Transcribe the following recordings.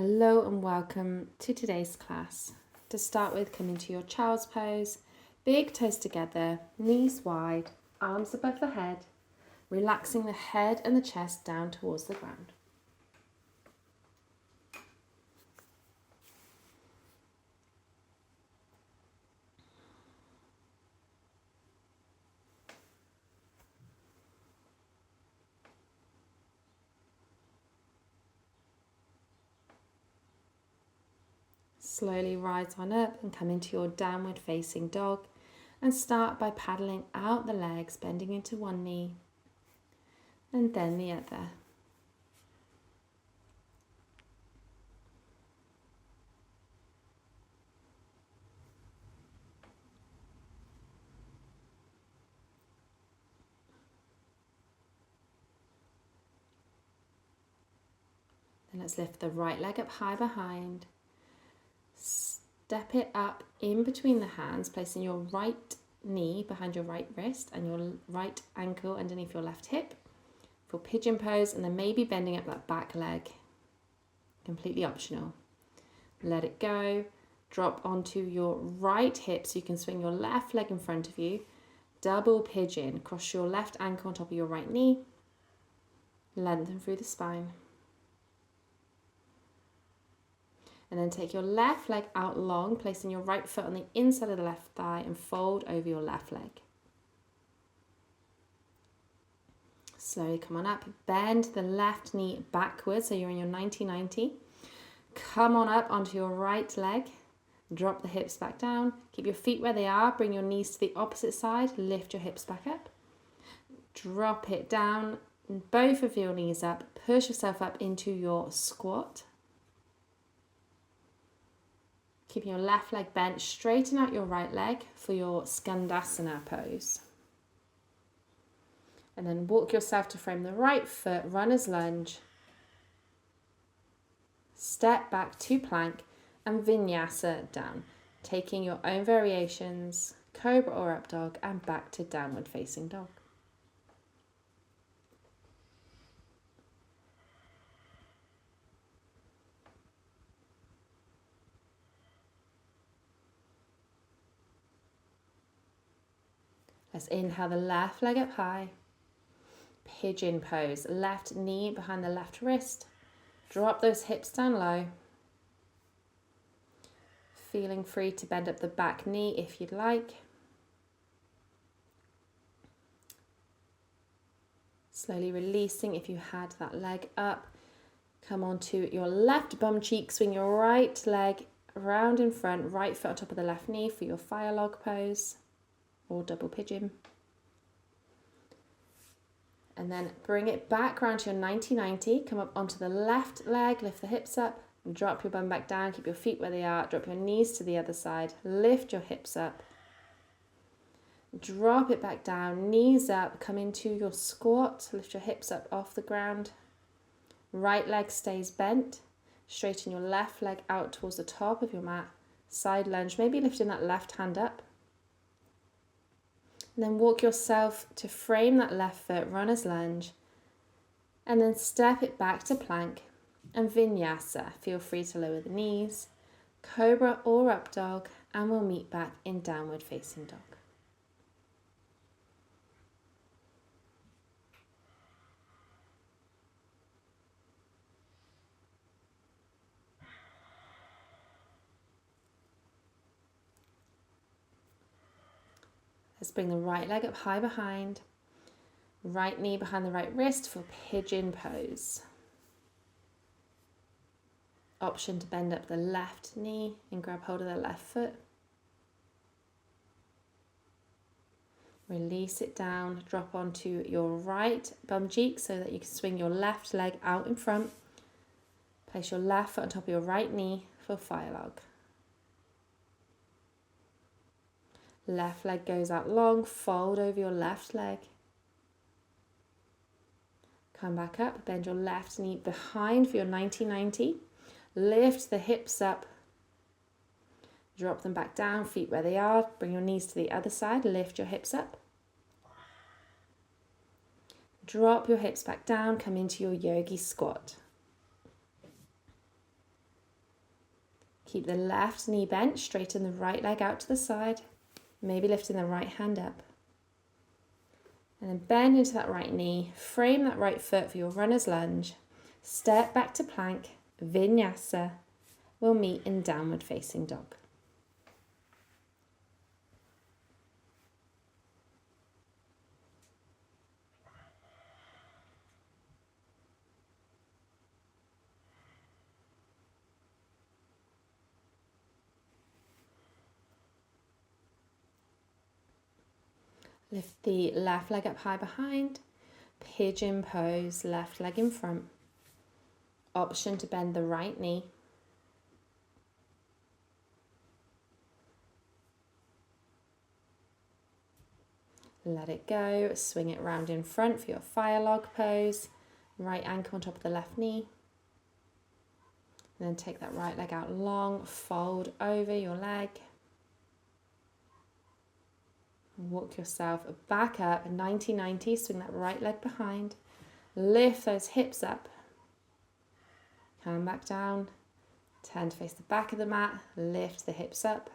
Hello and welcome to today's class. To start with, come into your child's pose, big toes together, knees wide, arms above the head, relaxing the head and the chest down towards the ground. Slowly rise on up and come into your downward facing dog and start by paddling out the legs, bending into one knee and then the other. Then let's lift the right leg up high behind. Step it up in between the hands, placing your right knee behind your right wrist and your right ankle underneath your left hip for pigeon pose, and then maybe bending up that back leg. Completely optional. Let it go. Drop onto your right hip so you can swing your left leg in front of you. Double pigeon. Cross your left ankle on top of your right knee. Lengthen through the spine. And then take your left leg out long, placing your right foot on the inside of the left thigh and fold over your left leg. Slowly come on up, bend the left knee backwards so you're in your 90-90. Come on up onto your right leg, drop the hips back down, keep your feet where they are, bring your knees to the opposite side, lift your hips back up. Drop it down, both of your knees up, push yourself up into your squat. Keeping your left leg bent, straighten out your right leg for your Skandasana pose. And then walk yourself to frame the right foot, runner's lunge. Step back to plank and vinyasa down. Taking your own variations, cobra or up dog, and back to downward facing dog. Let's inhale the left leg up high. Pigeon pose. Left knee behind the left wrist. Drop those hips down low. Feeling free to bend up the back knee if you'd like. Slowly releasing if you had that leg up. Come onto your left bum cheek. Swing your right leg round in front. Right foot on top of the left knee for your fire log pose or double pigeon. And then bring it back around to your 90-90. Come up onto the left leg, lift the hips up, drop your bum back down, keep your feet where they are, drop your knees to the other side, lift your hips up, drop it back down, knees up, come into your squat, lift your hips up off the ground. Right leg stays bent, straighten your left leg out towards the top of your mat, side lunge, maybe lifting that left hand up. And then walk yourself to frame that left foot, runner's lunge, and then step it back to plank and vinyasa. Feel free to lower the knees, cobra or up dog, and we'll meet back in downward facing dog. Let's bring the right leg up high behind, right knee behind the right wrist for pigeon pose. Option to bend up the left knee and grab hold of the left foot. Release it down, drop onto your right bum cheek so that you can swing your left leg out in front. Place your left foot on top of your right knee for fire log. Left leg goes out long, fold over your left leg. Come back up, bend your left knee behind for your 90-90. Lift the hips up. Drop them back down, feet where they are. Bring your knees to the other side, lift your hips up. Drop your hips back down, come into your yogi squat. Keep the left knee bent, straighten the right leg out to the side, maybe lifting the right hand up. And then bend into that right knee, frame that right foot for your runner's lunge, step back to plank, vinyasa. We'll meet in downward facing dog. Lift the left leg up high behind, pigeon pose, left leg in front. Option to bend the right knee. Let it go, swing it round in front for your fire log pose. Right ankle on top of the left knee. And then take that right leg out long, fold over your leg. Walk yourself back up, 90-90, swing that right leg behind. Lift those hips up. Come back down. Turn to face the back of the mat, lift the hips up.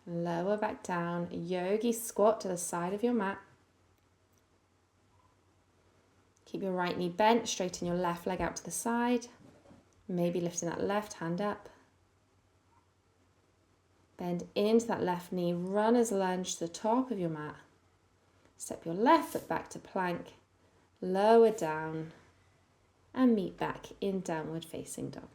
Lower back down, yogi squat to the side of your mat. Keep your right knee bent, straighten your left leg out to the side. Maybe lifting that left hand up. Bend into that left knee, runner's lunge to the top of your mat. Step your left foot back to plank, lower down, and meet back in downward facing dog.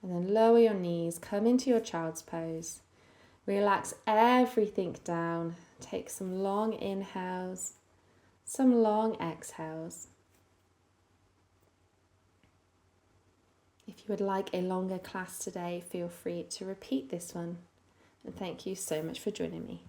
And then lower your knees, come into your child's pose. Relax everything down. Take some long inhales, some long exhales. If you would like a longer class today, feel free to repeat this one. And thank you so much for joining me.